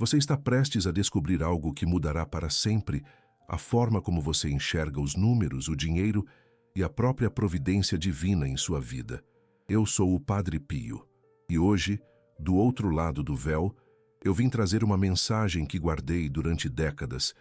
Você está prestes a descobrir algo que mudará para sempre a forma como você enxerga os números, o dinheiro e a própria providência divina em sua vida. Eu sou o Padre Pio, e hoje, do outro lado do véu, eu vim trazer uma mensagem que guardei durante décadas,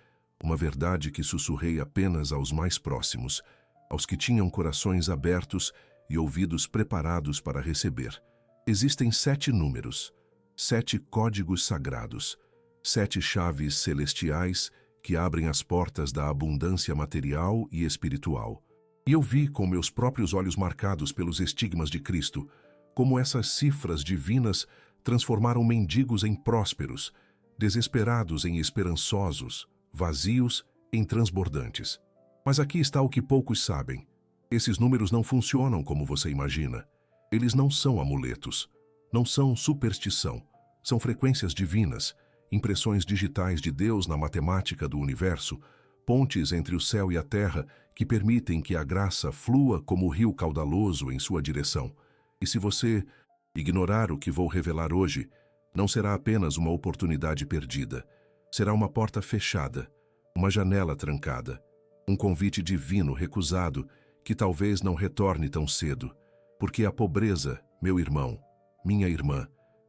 uma verdade que sussurrei apenas aos mais próximos, aos que tinham corações abertos e ouvidos preparados para receber. Existem 7 números, 7 códigos sagrados, 7 chaves celestiais que abrem as portas da abundância material e espiritual. E eu vi com meus próprios olhos marcados pelos estigmas de Cristo, como essas cifras divinas transformaram mendigos em prósperos, desesperados em esperançosos, vazios em transbordantes. Mas aqui está o que poucos sabem. Esses números não funcionam como você imagina. Eles não são amuletos, não são superstição, são frequências divinas, impressões digitais de Deus na matemática do universo, pontes entre o céu e a terra que permitem que a graça flua como o rio caudaloso em sua direção. E se você ignorar o que vou revelar hoje, não será apenas uma oportunidade perdida. Será uma porta fechada, uma janela trancada, um convite divino recusado que talvez não retorne tão cedo. Porque a pobreza, meu irmão, minha irmã,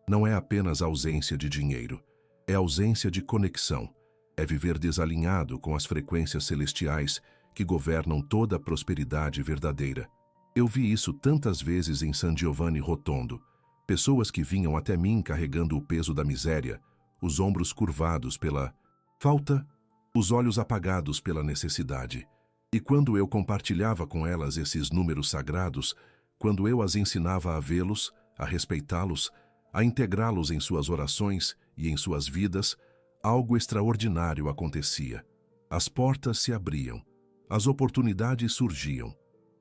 não é apenas ausência de dinheiro, é ausência de conexão, é viver desalinhado com as frequências celestiais que governam toda a prosperidade verdadeira. Eu vi isso tantas vezes em San Giovanni Rotondo, pessoas que vinham até mim carregando o peso da miséria, os ombros curvados pela falta, os olhos apagados pela necessidade. E quando eu compartilhava com elas esses números sagrados, quando eu as ensinava a vê-los, a respeitá-los, a integrá-los em suas orações e em suas vidas, algo extraordinário acontecia. As portas se abriam, as oportunidades surgiam,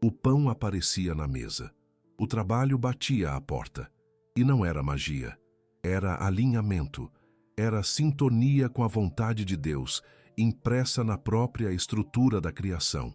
o pão aparecia na mesa, o trabalho batia à porta. E não era magia, era alinhamento, era sintonia com a vontade de Deus, impressa na própria estrutura da criação.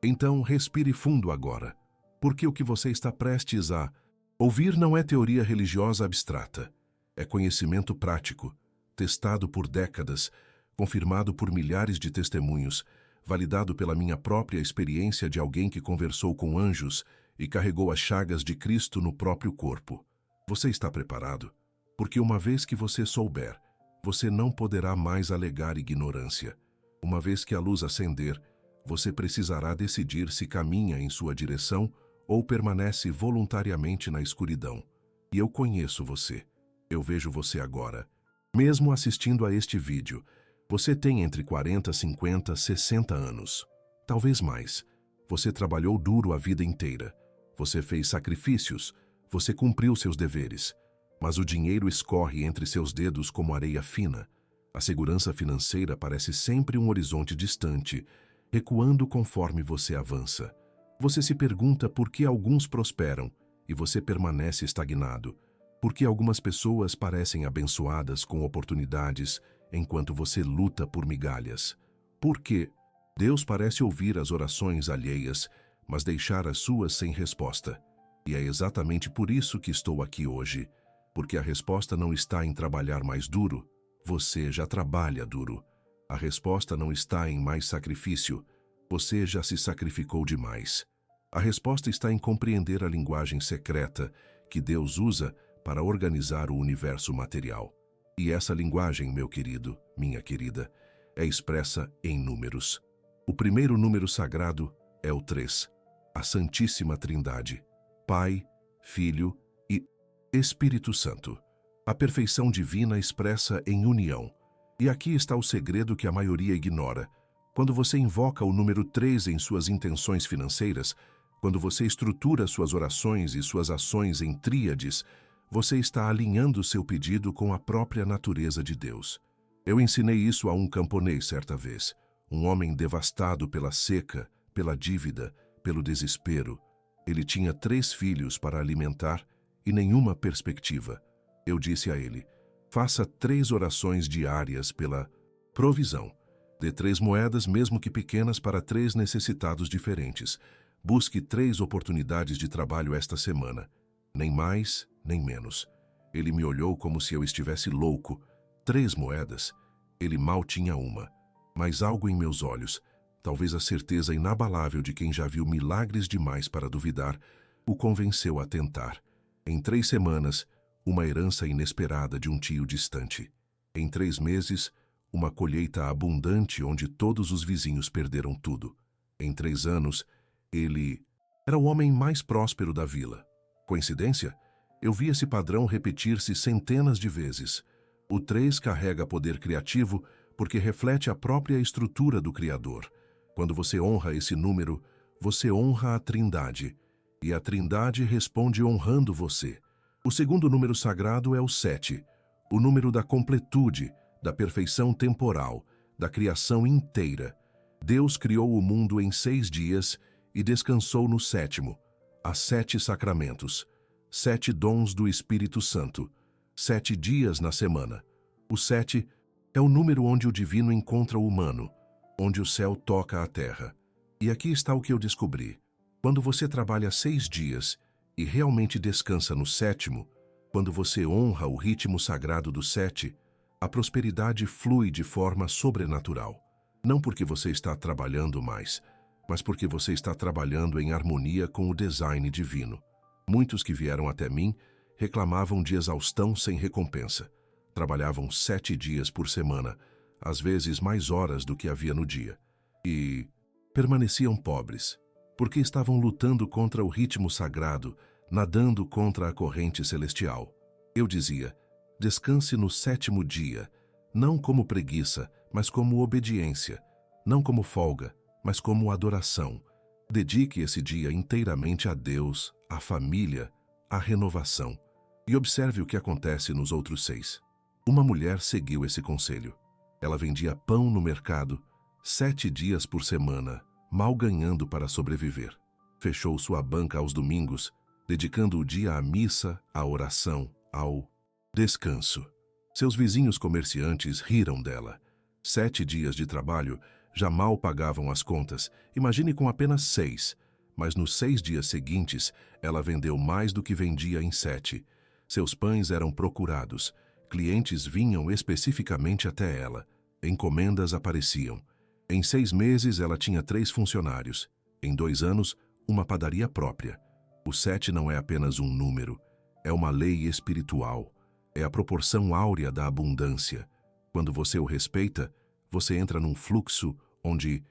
Então, respire fundo agora, porque o que você está prestes a ouvir não é teoria religiosa abstrata, é conhecimento prático, testado por décadas, confirmado por milhares de testemunhos, validado pela minha própria experiência de alguém que conversou com anjos e carregou as chagas de Cristo no próprio corpo. Você está preparado? Porque uma vez que você souber, você não poderá mais alegar ignorância. Uma vez que a luz acender, você precisará decidir se caminha em sua direção ou permanece voluntariamente na escuridão. E eu conheço você. Eu vejo você agora. Mesmo assistindo a este vídeo, você tem entre 40, 50, 60 anos. Talvez mais. Você trabalhou duro a vida inteira. Você fez sacrifícios. Você cumpriu seus deveres. Mas o dinheiro escorre entre seus dedos como areia fina. A segurança financeira parece sempre um horizonte distante, recuando conforme você avança. Você se pergunta por que alguns prosperam e você permanece estagnado. Por que algumas pessoas parecem abençoadas com oportunidades enquanto você luta por migalhas? Por que Deus parece ouvir as orações alheias, mas deixar as suas sem resposta? E é exatamente por isso que estou aqui hoje. Porque a resposta não está em trabalhar mais duro. Você já trabalha duro. A resposta não está em mais sacrifício. Você já se sacrificou demais. A resposta está em compreender a linguagem secreta que Deus usa para organizar o universo material. E essa linguagem, meu querido, minha querida, é expressa em números. O primeiro número sagrado é o 3, a Santíssima Trindade, Pai, Filho e Espírito Santo. A perfeição divina expressa em união. E aqui está o segredo que a maioria ignora. Quando você invoca o número 3 em suas intenções financeiras, quando você estrutura suas orações e suas ações em tríades, você está alinhando seu pedido com a própria natureza de Deus. Eu ensinei isso a um camponês certa vez, um homem devastado pela seca, pela dívida, pelo desespero. Ele tinha 3 filhos para alimentar e nenhuma perspectiva. Eu disse a ele, faça 3 orações diárias pela provisão. Dê 3 moedas, mesmo que pequenas, para 3 necessitados diferentes. Busque 3 oportunidades de trabalho esta semana. Nem mais, nem menos. Ele me olhou como se eu estivesse louco. 3 moedas, ele mal tinha uma. Mas algo em meus olhos, talvez a certeza inabalável de quem já viu milagres demais para duvidar, o convenceu a tentar. Em 3 semanas, uma herança inesperada de um tio distante. Em 3 meses, uma colheita abundante onde todos os vizinhos perderam tudo. Em 3 anos, ele era o homem mais próspero da vila. Coincidência? Eu vi esse padrão repetir-se centenas de vezes. O 3 carrega poder criativo porque reflete a própria estrutura do Criador. Quando você honra esse número, você honra a Trindade. E a Trindade responde honrando você. O segundo número sagrado é o 7, o número da completude, da perfeição temporal, da criação inteira. Deus criou o mundo em 6 dias e descansou no 7º. Há 7 sacramentos, 7 dons do Espírito Santo, 7 dias na semana. O 7 é o número onde o divino encontra o humano, onde o céu toca a terra. E aqui está o que eu descobri. Quando você trabalha 6 dias e realmente descansa no 7º, quando você honra o ritmo sagrado do 7, a prosperidade flui de forma sobrenatural. Não porque você está trabalhando mais, mas porque você está trabalhando em harmonia com o design divino. Muitos que vieram até mim reclamavam de exaustão sem recompensa. Trabalhavam 7 dias por semana, às vezes mais horas do que havia no dia. E permaneciam pobres, porque estavam lutando contra o ritmo sagrado, nadando contra a corrente celestial. Eu dizia, descanse no 7º dia, não como preguiça, mas como obediência, não como folga, mas como adoração. Dedique esse dia inteiramente a Deus, à família, à renovação. E observe o que acontece nos outros 6. Uma mulher seguiu esse conselho. Ela vendia pão no mercado, 7 dias por semana, mal ganhando para sobreviver. Fechou sua banca aos domingos, dedicando o dia à missa, à oração, ao descanso. Seus vizinhos comerciantes riram dela. 7 dias de trabalho já mal pagavam as contas, imagine com apenas 6. Mas nos 6 dias seguintes, ela vendeu mais do que vendia em 7. Seus pães eram procurados, clientes vinham especificamente até ela, encomendas apareciam. Em 6 meses, ela tinha 3 funcionários. Em 2 anos, uma padaria própria. O 7 não é apenas um número, é uma lei espiritual. É a proporção áurea da abundância. Quando você o respeita, você entra num fluxo onde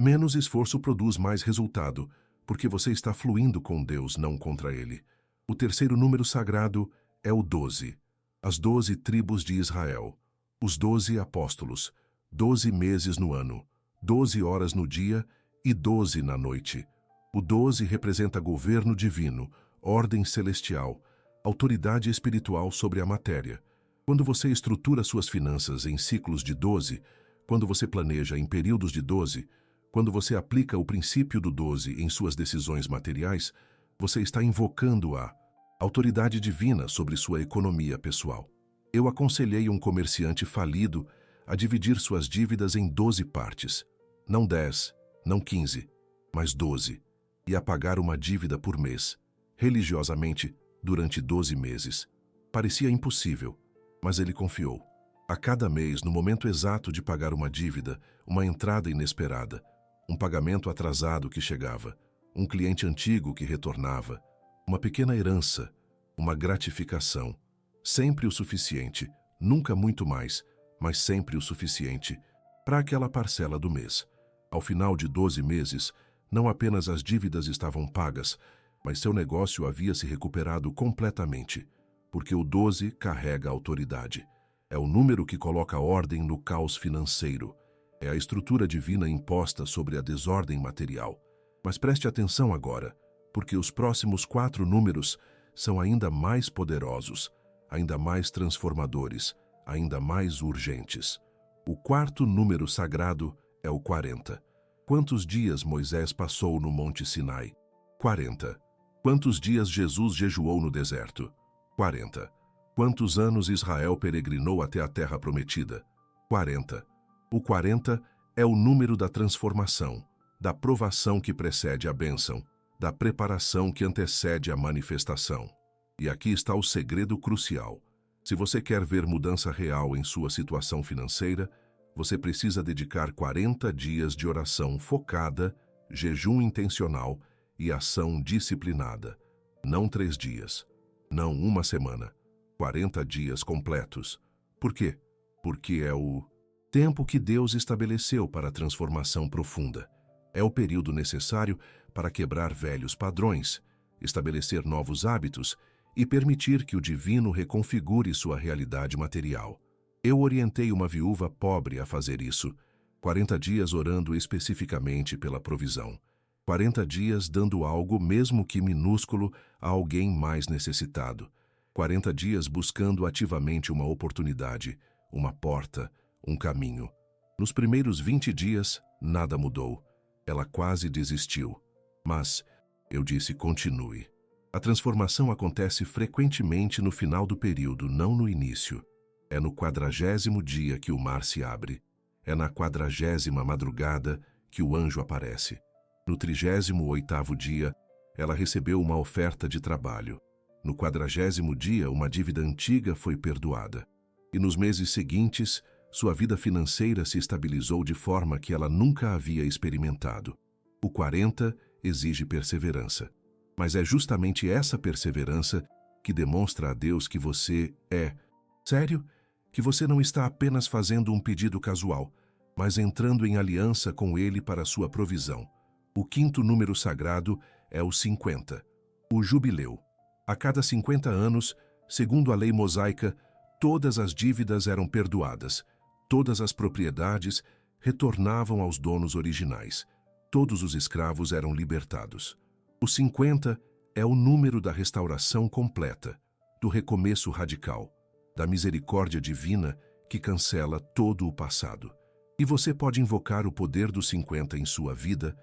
menos esforço produz mais resultado, porque você está fluindo com Deus, não contra Ele. O terceiro número sagrado é o 12. As 12 tribos de Israel, os 12 apóstolos, 12 meses no ano, 12 horas no dia e 12 na noite. O 12 representa governo divino, ordem celestial, autoridade espiritual sobre a matéria. Quando você estrutura suas finanças em ciclos de 12, quando você planeja em períodos de 12, quando você aplica o princípio do 12 em suas decisões materiais, você está invocando a autoridade divina sobre sua economia pessoal. Eu aconselhei um comerciante falido a dividir suas dívidas em 12 partes. Não 10, não 15, mas 12. E a pagar uma dívida por mês, religiosamente, durante 12 meses. Parecia impossível, mas ele confiou. A cada mês, no momento exato de pagar uma dívida, uma entrada inesperada, um pagamento atrasado que chegava, um cliente antigo que retornava, uma pequena herança, uma gratificação. Sempre o suficiente, nunca muito mais, mas sempre o suficiente para aquela parcela do mês. Ao final de 12 meses, não apenas as dívidas estavam pagas, mas seu negócio havia se recuperado completamente, porque o 12 carrega a autoridade. É o número que coloca ordem no caos financeiro. É a estrutura divina imposta sobre a desordem material. Mas preste atenção agora, porque os próximos 4 números são ainda mais poderosos, ainda mais transformadores, ainda mais urgentes. O 4º número sagrado é o 40. Quantos dias Moisés passou no Monte Sinai? 40. Quantos dias Jesus jejuou no deserto? 40. Quantos anos Israel peregrinou até a terra prometida? 40. O 40 é o número da transformação, da provação que precede a bênção, da preparação que antecede a manifestação. E aqui está o segredo crucial. Se você quer ver mudança real em sua situação financeira, você precisa dedicar 40 dias de oração focada, jejum intencional e ação disciplinada. Não 3 dias, não uma semana, 40 dias completos. Por quê? Porque é o tempo que Deus estabeleceu para a transformação profunda. É o período necessário para quebrar velhos padrões, estabelecer novos hábitos e permitir que o divino reconfigure sua realidade material. Eu orientei uma viúva pobre a fazer isso, 40 dias orando especificamente pela provisão, 40 dias dando algo, mesmo que minúsculo, a alguém mais necessitado, 40 dias buscando ativamente uma oportunidade, uma porta, um caminho. Nos primeiros 20 dias, nada mudou. Ela quase desistiu. Mas, eu disse, continue. A transformação acontece frequentemente no final do período, não no início. É no 40º dia que o mar se abre. É na 40ª madrugada que o anjo aparece. No 38º dia, ela recebeu uma oferta de trabalho. No 40º dia, uma dívida antiga foi perdoada. E nos meses seguintes, sua vida financeira se estabilizou de forma que ela nunca havia experimentado. O 40 exige perseverança. Mas é justamente essa perseverança que demonstra a Deus que você é sério, que você não está apenas fazendo um pedido casual, mas entrando em aliança com Ele para sua provisão. O 5º número sagrado é o 50, o jubileu. A cada 50 anos, segundo a lei mosaica, todas as dívidas eram perdoadas, todas as propriedades retornavam aos donos originais, todos os escravos eram libertados. O 50 é o número da restauração completa, do recomeço radical, da misericórdia divina que cancela todo o passado. E você pode invocar o poder do 50 em sua vida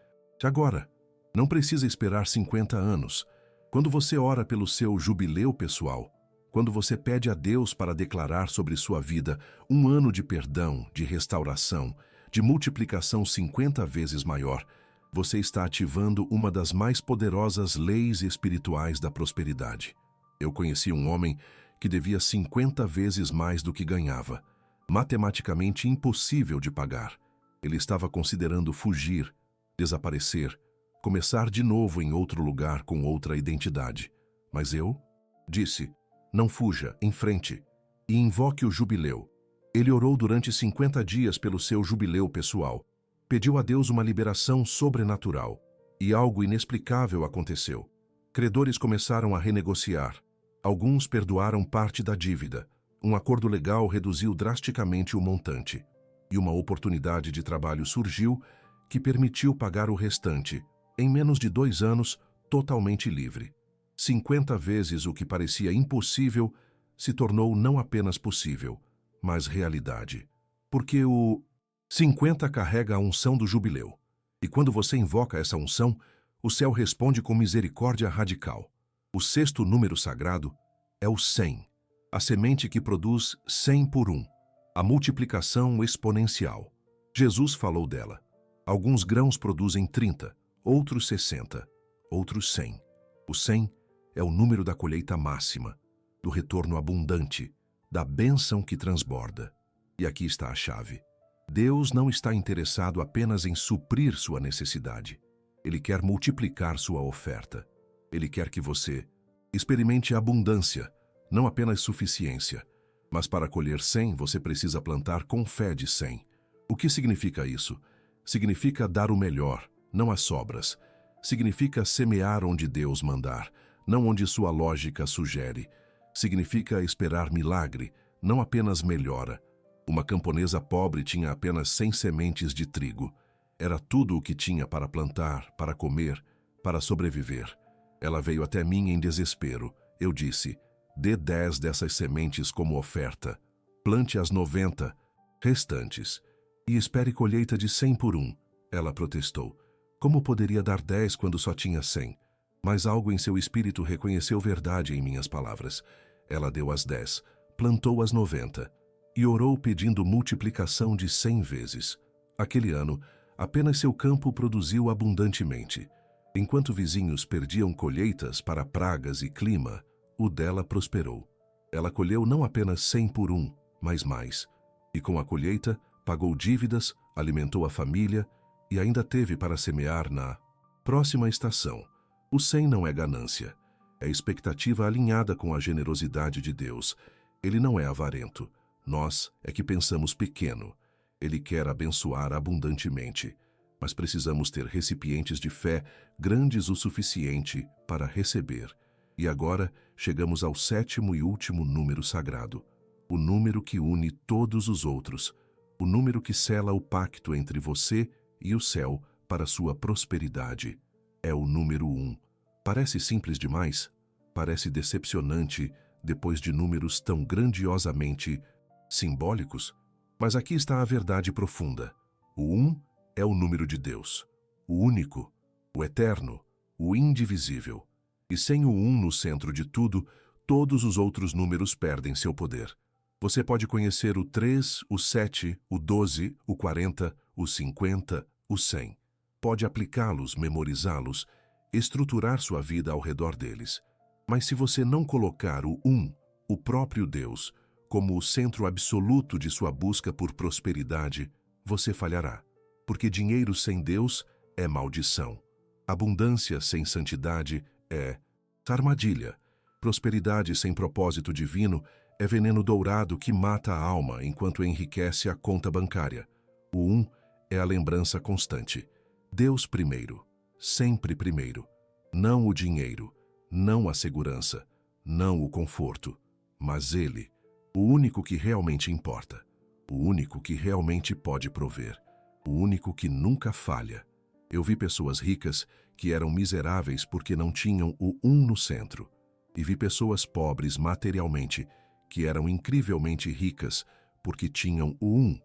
agora. Não precisa esperar 50 anos. Quando você ora pelo seu jubileu pessoal, quando você pede a Deus para declarar sobre sua vida um ano de perdão, de restauração, de multiplicação 50 vezes maior, você está ativando uma das mais poderosas leis espirituais da prosperidade. Eu conheci um homem que devia 50 vezes mais do que ganhava, matematicamente impossível de pagar. Ele estava considerando fugir, desaparecer, começar de novo em outro lugar com outra identidade. Mas eu disse, não fuja, em frente, e invoque o jubileu. Ele orou durante 50 dias pelo seu jubileu pessoal. Pediu a Deus uma liberação sobrenatural, e algo inexplicável aconteceu. Credores começaram a renegociar. Alguns perdoaram parte da dívida. Um acordo legal reduziu drasticamente o montante. E uma oportunidade de trabalho surgiu que permitiu pagar o restante, em menos de 2 anos, totalmente livre. 50 vezes o que parecia impossível se tornou não apenas possível, mas realidade. Porque o 50 carrega a unção do jubileu. E quando você invoca essa unção, o céu responde com misericórdia radical. O 6º número sagrado é o 100, a semente que produz 100 por 1, a multiplicação exponencial. Jesus falou dela. Alguns grãos produzem 30, outros 60, outros 100. O 100 é o número da colheita máxima, do retorno abundante, da bênção que transborda. E aqui está a chave. Deus não está interessado apenas em suprir sua necessidade. Ele quer multiplicar sua oferta. Ele quer que você experimente abundância, não apenas suficiência. Mas para colher 100, você precisa plantar com fé de 100. O que significa isso? Significa dar o melhor, não as sobras. Significa semear onde Deus mandar, não onde sua lógica sugere. Significa esperar milagre, não apenas melhora. Uma camponesa pobre tinha apenas 100 sementes de trigo. Era tudo o que tinha para plantar, para comer, para sobreviver. Ela veio até mim em desespero. Eu disse, dê 10 dessas sementes como oferta. Plante as 90 restantes e espere colheita de 100 por 1. Ela protestou. Como poderia dar 10 quando só tinha 100? Mas algo em seu espírito reconheceu verdade em minhas palavras. Ela deu as 10, plantou as 90 e orou pedindo multiplicação de 100 vezes. Aquele ano, apenas seu campo produziu abundantemente. Enquanto vizinhos perdiam colheitas para pragas e clima, o dela prosperou. Ela colheu não apenas 100 por 1, mas mais. E com a colheita, pagou dívidas, alimentou a família e ainda teve para semear na próxima estação. O 100 não é ganância, é expectativa alinhada com a generosidade de Deus. Ele não é avarento. Nós é que pensamos pequeno. Ele quer abençoar abundantemente, mas precisamos ter recipientes de fé grandes o suficiente para receber. E agora chegamos ao 7º e último número sagrado, o número que une todos os outros, o número que sela o pacto entre você e o céu para sua prosperidade. É o número 1. Parece simples demais? Parece decepcionante depois de números tão grandiosamente simbólicos? Mas aqui está a verdade profunda. O 1 é o número de Deus, o único, o eterno, o indivisível. E sem o 1 no centro de tudo, todos os outros números perdem seu poder. Você pode conhecer o 3, o 7, o 12, o 40, o 50, o 100. Pode aplicá-los, memorizá-los, estruturar sua vida ao redor deles. Mas se você não colocar o 1, o próprio Deus, como o centro absoluto de sua busca por prosperidade, você falhará. Porque dinheiro sem Deus é maldição. Abundância sem santidade é armadilha. Prosperidade sem propósito divino é veneno dourado que mata a alma enquanto enriquece a conta bancária. O 1 é a lembrança constante. Deus primeiro, sempre primeiro. Não o dinheiro, não a segurança, não o conforto, mas Ele, o único que realmente importa, o único que realmente pode prover, o único que nunca falha. Eu vi pessoas ricas que eram miseráveis porque não tinham o 1 no centro, e vi pessoas pobres materialmente que eram incrivelmente ricas porque tinham o 1,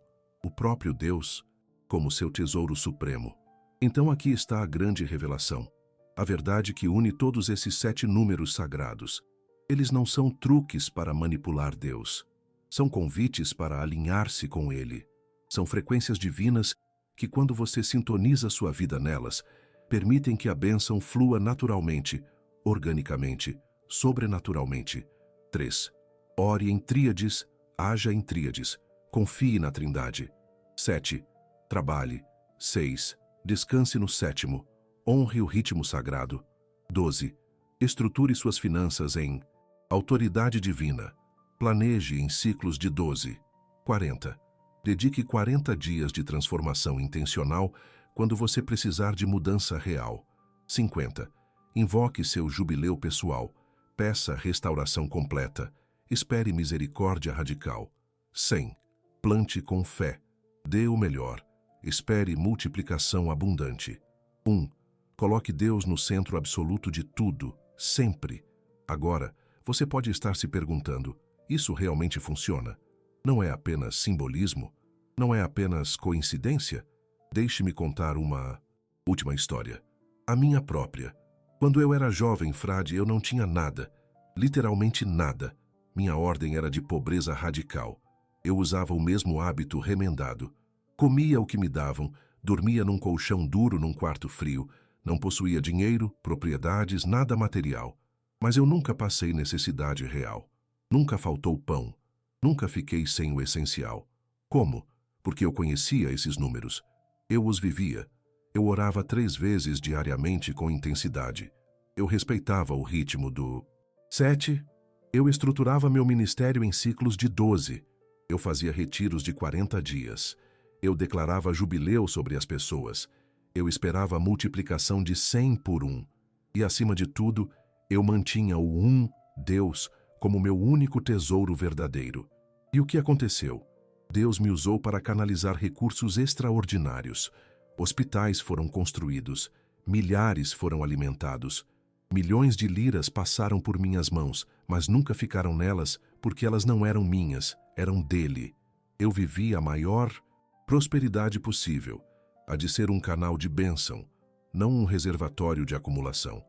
o próprio Deus, como seu tesouro supremo. Então aqui está a grande revelação, a verdade que une todos esses 7 números sagrados. Eles não são truques para manipular Deus, são convites para alinhar-se com Ele. São frequências divinas que, quando você sintoniza sua vida nelas, permitem que a bênção flua naturalmente, organicamente, sobrenaturalmente. 3. Ore em tríades, haja em tríades, confie na Trindade. 7. Trabalhe. 6. Descanse no 7º, honre o ritmo sagrado. 12. Estruture suas finanças em autoridade divina. Planeje em ciclos de 12. 40. Dedique 40 dias de transformação intencional quando você precisar de mudança real. 50. Invoque seu jubileu pessoal. Peça restauração completa. Espere misericórdia radical. 100. Plante com fé. Dê o melhor. Espere multiplicação abundante. 1. Coloque Deus no centro absoluto de tudo, sempre. Agora, você pode estar se perguntando, isso realmente funciona? Não é apenas simbolismo? Não é apenas coincidência? Deixe-me contar uma última história. A minha própria. Quando eu era jovem frade, eu não tinha nada. Literalmente nada. Minha ordem era de pobreza radical. Eu usava o mesmo hábito remendado. Comia o que me davam, dormia num colchão duro num quarto frio, não possuía dinheiro, propriedades, nada material. Mas eu nunca passei necessidade real. Nunca faltou pão. Nunca fiquei sem o essencial. Como? Porque eu conhecia esses números. Eu os vivia. Eu orava 3 vezes diariamente com intensidade. Eu respeitava o ritmo do 7. Eu estruturava meu ministério em ciclos de 12. Eu fazia retiros de 40 dias. Eu declarava jubileu sobre as pessoas. Eu esperava a multiplicação de 100 por 1. E, acima de tudo, eu mantinha o 1, Deus, como meu único tesouro verdadeiro. E o que aconteceu? Deus me usou para canalizar recursos extraordinários. Hospitais foram construídos, milhares foram alimentados. Milhões de liras passaram por minhas mãos, mas nunca ficaram nelas porque elas não eram minhas, eram dele. Eu vivi a maior prosperidade possível, a de ser um canal de bênção, não um reservatório de acumulação.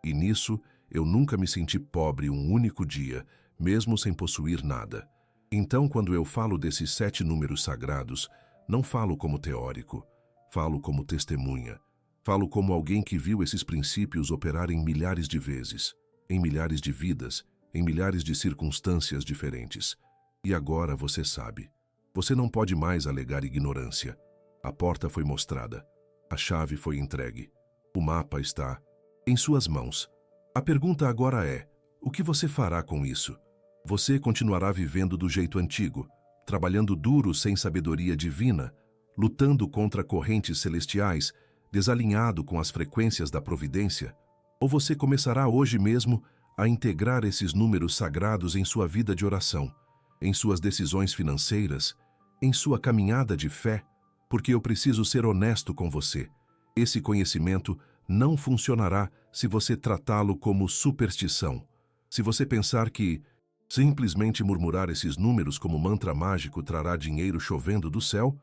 E nisso, eu nunca me senti pobre um único dia, mesmo sem possuir nada. Então, quando eu falo desses 7 números sagrados, não falo como teórico, falo como testemunha. Falo como alguém que viu esses princípios operarem milhares de vezes, em milhares de vidas, em milhares de circunstâncias diferentes. E agora você sabe. Você não pode mais alegar ignorância. A porta foi mostrada. A chave foi entregue. O mapa está em suas mãos. A pergunta agora é: o que você fará com isso? Você continuará vivendo do jeito antigo, trabalhando duro sem sabedoria divina, lutando contra correntes celestiais, desalinhado com as frequências da providência? Ou você começará hoje mesmo a integrar esses números sagrados em sua vida de oração, em suas decisões financeiras, em sua caminhada de fé? Porque eu preciso ser honesto com você. Esse conhecimento não funcionará se você tratá-lo como superstição. Se você pensar que simplesmente murmurar esses números como mantra mágico trará dinheiro chovendo do céu,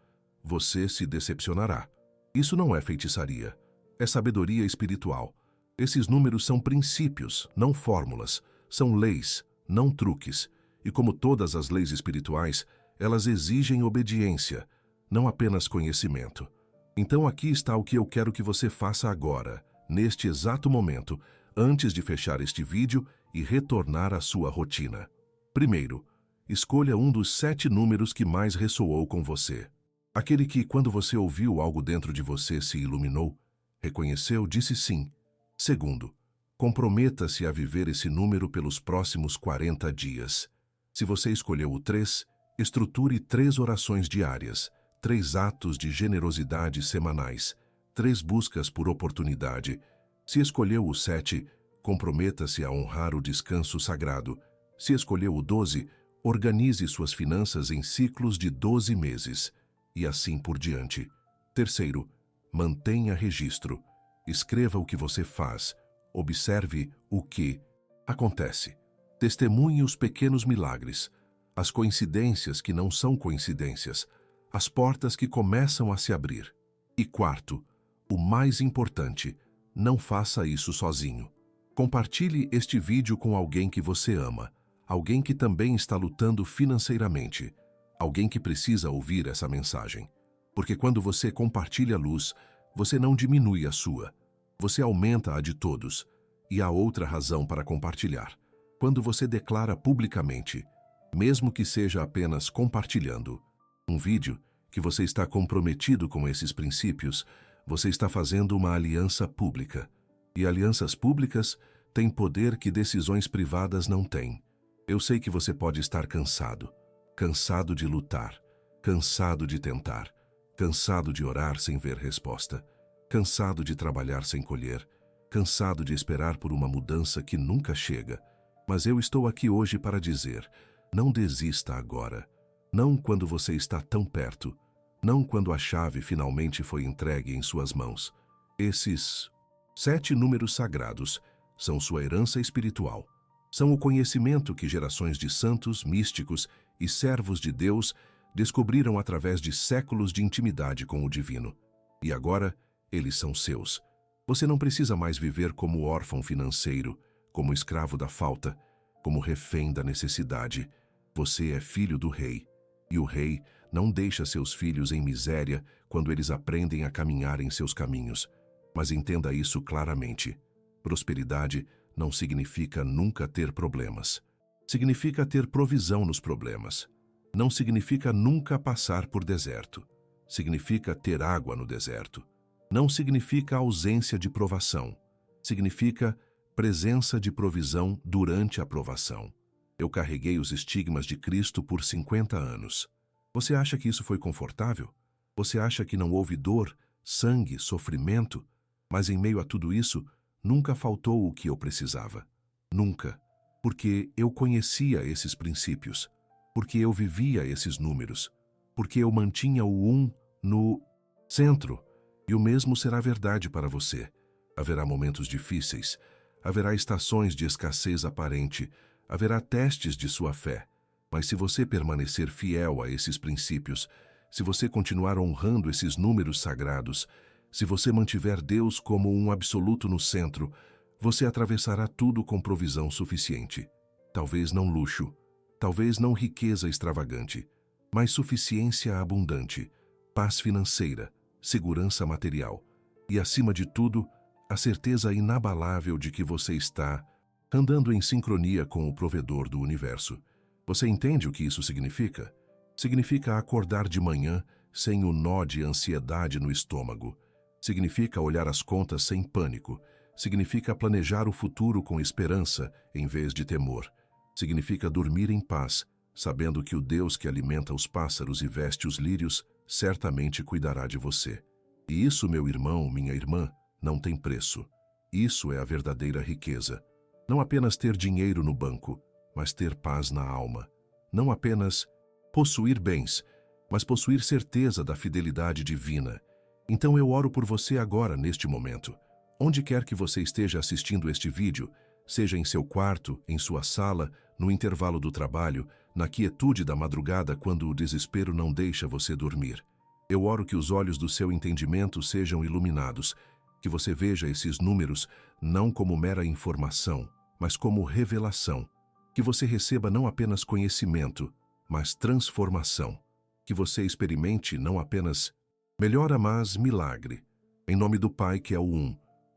você se decepcionará. Isso não é feitiçaria, é sabedoria espiritual. Esses números são princípios, não fórmulas, são leis, não truques. E como todas as leis espirituais, elas exigem obediência, não apenas conhecimento. Então aqui está o que eu quero que você faça agora, neste exato momento, antes de fechar este vídeo e retornar à sua rotina. Primeiro, escolha um dos 7 números que mais ressoou com você. Aquele que, quando você ouviu algo dentro de você, se iluminou, reconheceu, disse sim. Segundo, comprometa-se a viver esse número pelos próximos 40 dias. Se você escolheu o 3, estruture 3 orações diárias, 3 atos de generosidade semanais, 3 buscas por oportunidade. Se escolheu o 7, comprometa-se a honrar o descanso sagrado. Se escolheu o 12, organize suas finanças em ciclos de 12 meses. E assim por diante. Terceiro, mantenha registro. Escreva o que você faz. Observe o que acontece. Testemunhe os pequenos milagres, as coincidências que não são coincidências, as portas que começam a se abrir. E quarto, o mais importante, não faça isso sozinho. Compartilhe este vídeo com alguém que você ama, alguém que também está lutando financeiramente, alguém que precisa ouvir essa mensagem. Porque quando você compartilha a luz, você não diminui a sua, você aumenta a de todos. E há outra razão para compartilhar. Quando você declara publicamente, mesmo que seja apenas compartilhando, um vídeo que você está comprometido com esses princípios, você está fazendo uma aliança pública. E alianças públicas têm poder que decisões privadas não têm. Eu sei que você pode estar cansado. Cansado de lutar, cansado de tentar, cansado de orar sem ver resposta, cansado de trabalhar sem colher, cansado de esperar por uma mudança que nunca chega. Mas eu estou aqui hoje para dizer, não desista agora, não quando você está tão perto, não quando a chave finalmente foi entregue em suas mãos. Esses 7 números sagrados são sua herança espiritual. São o conhecimento que gerações de santos, místicos e servos de Deus descobriram através de séculos de intimidade com o divino. E agora, eles são seus. Você não precisa mais viver como órfão financeiro, como escravo da falta, como refém da necessidade. Você é filho do rei. E o rei não deixa seus filhos em miséria quando eles aprendem a caminhar em seus caminhos. Mas entenda isso claramente. Prosperidade não significa nunca ter problemas. Significa ter provisão nos problemas. Não significa nunca passar por deserto. Significa ter água no deserto. Não significa ausência de provação. Significa presença de provisão durante a provação. Eu carreguei os estigmas de Cristo por 50 anos. Você acha que isso foi confortável? Você acha que não houve dor, sangue, sofrimento? Mas em meio a tudo isso, nunca faltou o que eu precisava. Nunca. Porque eu conhecia esses princípios. Porque eu vivia esses números. Porque eu mantinha o 1 no centro. E o mesmo será verdade para você. Haverá momentos difíceis. Haverá estações de escassez aparente. Haverá testes de sua fé. Mas se você permanecer fiel a esses princípios, se você continuar honrando esses números sagrados, se você mantiver Deus como um absoluto no centro, você atravessará tudo com provisão suficiente. Talvez não luxo, talvez não riqueza extravagante, mas suficiência abundante, paz financeira, segurança material e, acima de tudo, a certeza inabalável de que você está andando em sincronia com o provedor do universo. Você entende o que isso significa? Significa acordar de manhã sem o nó de ansiedade no estômago. Significa olhar as contas sem pânico. Significa planejar o futuro com esperança em vez de temor. Significa dormir em paz, sabendo que o Deus que alimenta os pássaros e veste os lírios certamente cuidará de você. E isso, meu irmão, minha irmã, não tem preço. Isso é a verdadeira riqueza. Não apenas ter dinheiro no banco, mas ter paz na alma. Não apenas possuir bens, mas possuir certeza da fidelidade divina. Então eu oro por você agora, neste momento. Onde quer que você esteja assistindo este vídeo, seja em seu quarto, em sua sala, no intervalo do trabalho, na quietude da madrugada quando o desespero não deixa você dormir. Eu oro que os olhos do seu entendimento sejam iluminados, que você veja esses números não como mera informação, mas como revelação. Que você receba não apenas conhecimento, mas transformação. Que você experimente não apenas melhora, mas milagre. Em nome do Pai, que é o Um.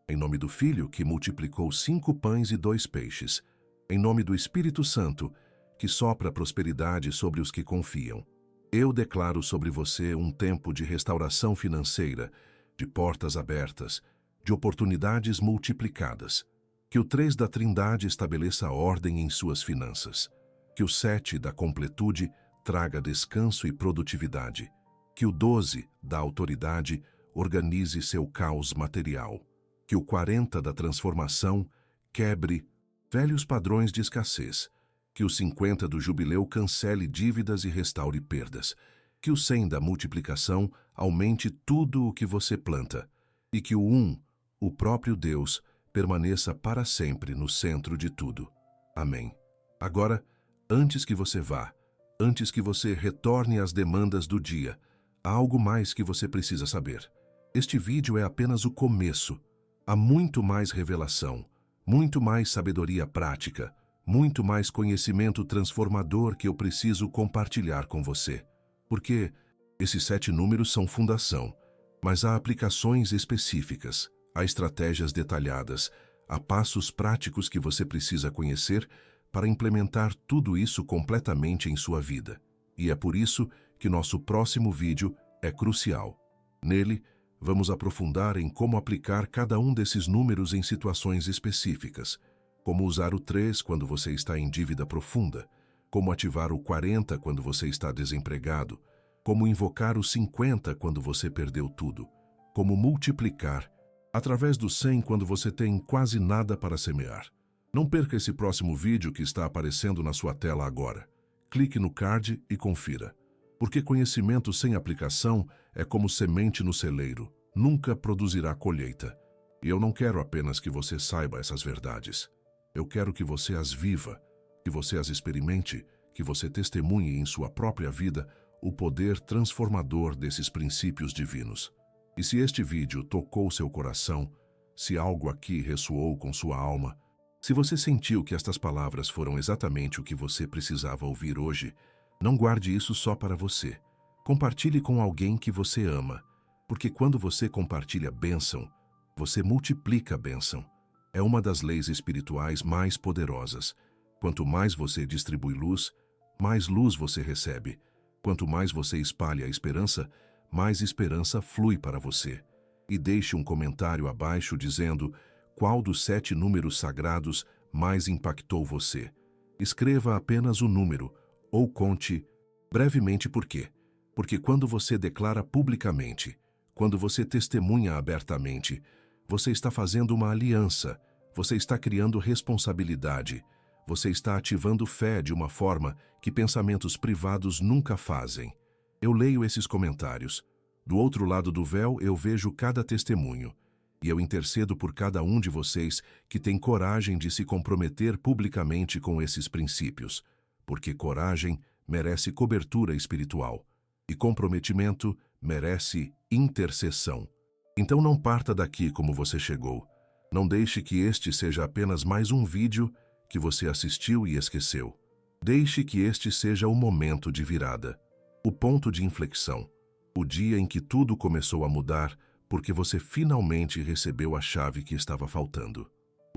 Em nome do Filho, que multiplicou 5 pães e 2 peixes. Em nome do Espírito Santo, que sopra prosperidade sobre os que confiam. Eu declaro sobre você um tempo de restauração financeira, de portas abertas, de oportunidades multiplicadas. Que o 3 da Trindade estabeleça ordem em suas finanças. Que o 7 da completude traga descanso e produtividade. Que o 12 da autoridade organize seu caos material. Que o 40 da transformação quebre velhos padrões de escassez. Que o 50 do jubileu cancele dívidas e restaure perdas. Que o 100 da multiplicação aumente tudo o que você planta. E que o 1, o próprio Deus, permaneça para sempre no centro de tudo. Amém. Agora, antes que você vá, antes que você retorne às demandas do dia, há algo mais que você precisa saber. Este vídeo é apenas o começo. Há muito mais revelação, muito mais sabedoria prática, muito mais conhecimento transformador que eu preciso compartilhar com você. Porque esses 7 números são fundação, mas há aplicações específicas, há estratégias detalhadas, há passos práticos que você precisa conhecer para implementar tudo isso completamente em sua vida. E é por isso que nosso próximo vídeo é crucial. Nele, vamos aprofundar em como aplicar cada um desses números em situações específicas, como usar o 3 quando você está em dívida profunda, como ativar o 40 quando você está desempregado, como invocar o 50 quando você perdeu tudo, como multiplicar através do 100 quando você tem quase nada para semear. Não perca esse próximo vídeo que está aparecendo na sua tela agora. Clique no card e confira. Porque conhecimento sem aplicação é como semente no celeiro, nunca produzirá colheita. E eu não quero apenas que você saiba essas verdades. Eu quero que você as viva, que você as experimente, que você testemunhe em sua própria vida o poder transformador desses princípios divinos. E se este vídeo tocou seu coração, se algo aqui ressoou com sua alma, se você sentiu que estas palavras foram exatamente o que você precisava ouvir hoje, não guarde isso só para você. Compartilhe com alguém que você ama, porque quando você compartilha bênção, você multiplica a bênção. É uma das leis espirituais mais poderosas. Quanto mais você distribui luz, mais luz você recebe. Quanto mais você espalha a esperança, mais esperança flui para você. E deixe um comentário abaixo dizendo qual dos 7 números sagrados mais impactou você. Escreva apenas o número, ou conte brevemente por quê. Porque quando você declara publicamente, quando você testemunha abertamente, você está fazendo uma aliança, você está criando responsabilidade, você está ativando fé de uma forma que pensamentos privados nunca fazem. Eu leio esses comentários. Do outro lado do véu eu vejo cada testemunho. E eu intercedo por cada um de vocês que tem coragem de se comprometer publicamente com esses princípios. Porque coragem merece cobertura espiritual. E comprometimento merece intercessão. Então não parta daqui como você chegou. Não deixe que este seja apenas mais um vídeo que você assistiu e esqueceu. Deixe que este seja o momento de virada, o ponto de inflexão, o dia em que tudo começou a mudar porque você finalmente recebeu a chave que estava faltando.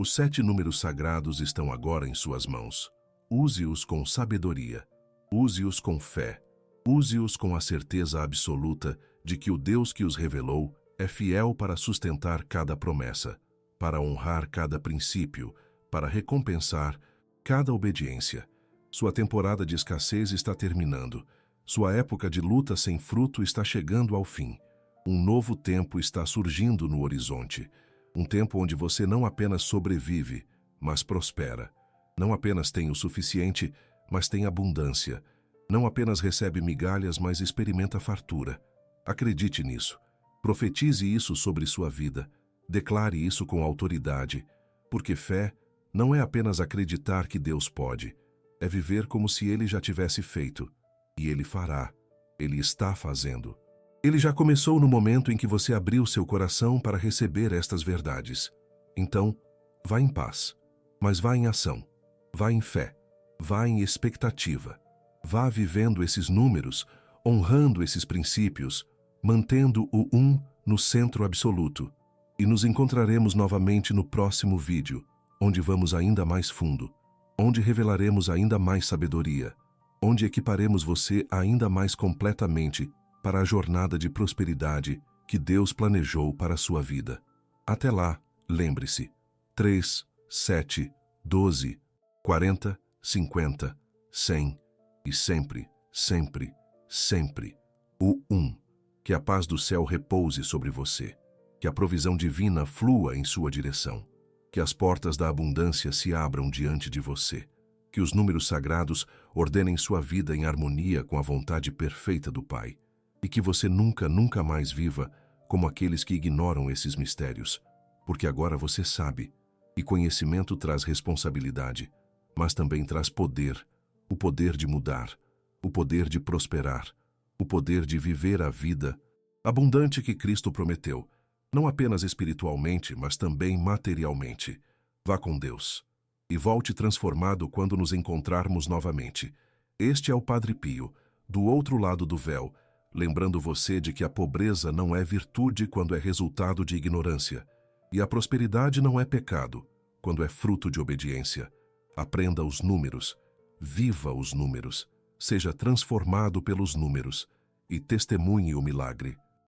Os 7 números sagrados estão agora em suas mãos. Use-os com sabedoria. Use-os com fé. Use-os com a certeza absoluta de que o Deus que os revelou é fiel para sustentar cada promessa, para honrar cada princípio, para recompensar cada obediência. Sua temporada de escassez está terminando. Sua época de luta sem fruto está chegando ao fim. Um novo tempo está surgindo no horizonte. Um tempo onde você não apenas sobrevive, mas prospera. Não apenas tem o suficiente, mas tem abundância. Não apenas recebe migalhas, mas experimenta fartura. Acredite nisso. Profetize isso sobre sua vida. Declare isso com autoridade. Porque fé não é apenas acreditar que Deus pode. É viver como se Ele já tivesse feito. E Ele fará. Ele está fazendo. Ele já começou no momento em que você abriu seu coração para receber estas verdades. Então, vá em paz. Mas vá em ação. Vá em fé. Vá em expectativa. Vá vivendo esses números, honrando esses princípios, mantendo o no centro absoluto. E nos encontraremos novamente no próximo vídeo, onde vamos ainda mais fundo, onde revelaremos ainda mais sabedoria, onde equiparemos você ainda mais completamente para a jornada de prosperidade que Deus planejou para a sua vida. Até lá, lembre-se, 3, 7, 12, 40, 50, 100 e sempre, sempre, sempre, o Que a paz do céu repouse sobre você, que a provisão divina flua em sua direção, que as portas da abundância se abram diante de você, que os números sagrados ordenem sua vida em harmonia com a vontade perfeita do Pai, e que você nunca, nunca mais viva como aqueles que ignoram esses mistérios, porque agora você sabe, e conhecimento traz responsabilidade, mas também traz poder, o poder de mudar, o poder de prosperar, o poder de viver a vida abundante que Cristo prometeu, não apenas espiritualmente, mas também materialmente. Vá com Deus e volte transformado quando nos encontrarmos novamente. Este é o Padre Pio, do outro lado do véu, lembrando você de que a pobreza não é virtude quando é resultado de ignorância, e a prosperidade não é pecado quando é fruto de obediência. Aprenda os números, viva os números, seja transformado pelos números e testemunhe o milagre.